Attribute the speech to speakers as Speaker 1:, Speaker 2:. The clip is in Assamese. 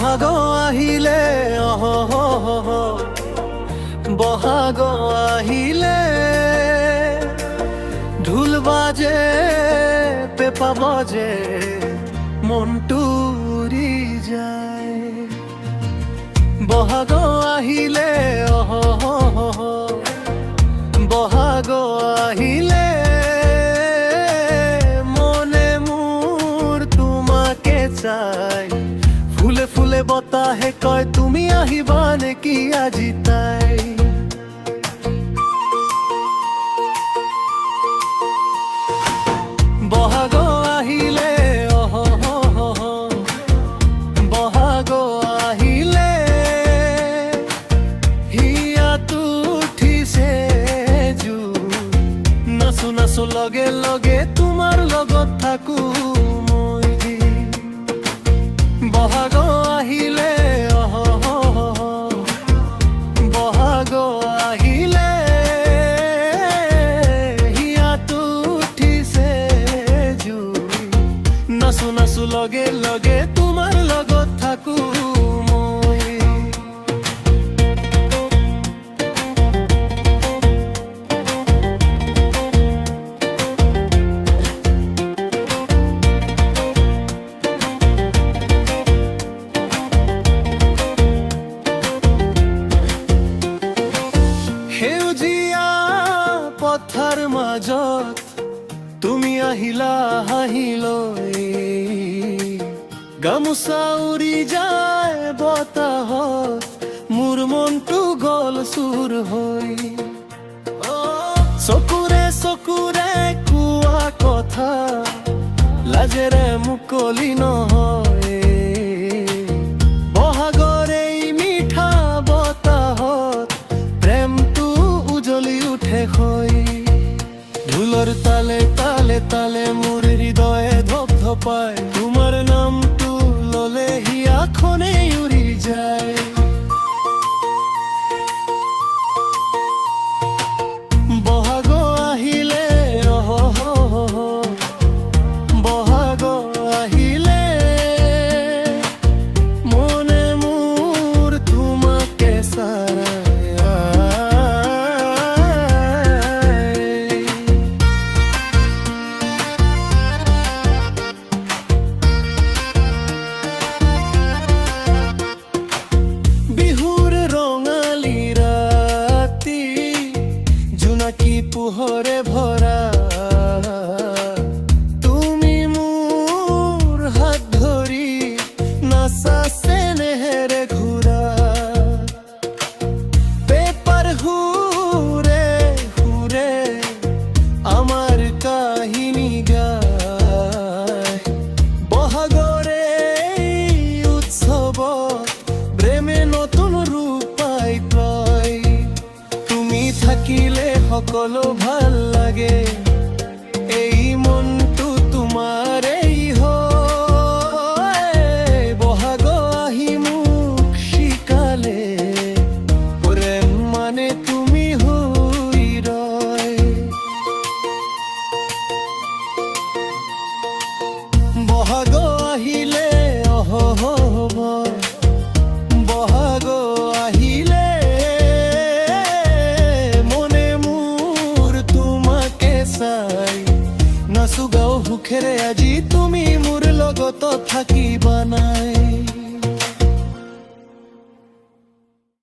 Speaker 1: বহাগ আহিলে বহাগ আহিলে ঢোল বাজে পেপা বাজে মনটো উৰি যায়। বহাগ আহিলে বহাগ আহিলে মনে মোৰ তোমাকে চাই। ফুলে ফুলে বতাহে কয় তুমি আহিবা নেকি আজি তাই। বহাগ আহিলে বহাগ আহিলে হিয়াটো উঠিছে জোৰ। নাচো নাচো লগে লগে তোমাৰ লগত থাকো মই। বহাগ আহিলে বহাগ আহিলে হিয়াটো উঠিছে জোৰ। নাচো নাচো লগে লগে তোমাৰ লগত থাকো মই। সেউজীয়া পথাৰ মাজত তুমি আহিলা হাঁহিলৈ। গামোচা উৰি যায় বতাহত মোৰ মনটো গল চুৰ হৈ। চকুৰে চকুৰে কোৱা কথা লাজেৰে মুকলি নহয়। বহাগৰ এই মিঠা বতাহত প্ৰেমটো উজলি উঠে হৈ। ঢোলৰ তালে তালে তালে মোৰ হৃদয়ে ধপ ধপায়। তোমাৰ নামটো ললে হিয়াখনে উৰি যায়। বহাগ আহিলে বহাগ আহিলে মনে মোৰ তোমাকে চায়। পোহৰে ভৰা তুমি মোৰ হাত ধৰি নাচা চেনেহেৰে ঘূৰা। পেপাৰ সুৰে সুৰে আমাৰ কাহিনী গায়। বহাগৰে উৎসৱত প্ৰেমে নতুন ৰূপ পাই পায়। তুমি থাকিলে সকলো ভাল লাগে এই মনটো তোমাৰেই হয়। বহাগ আহি মোক শিকালে প্ৰেম মানে তুমি হৈ ৰয়। বহাগ আহিলে বহাগ আহিলে নাচো গাও সুখেৰে আজি তুমি মোৰ লগত থাকি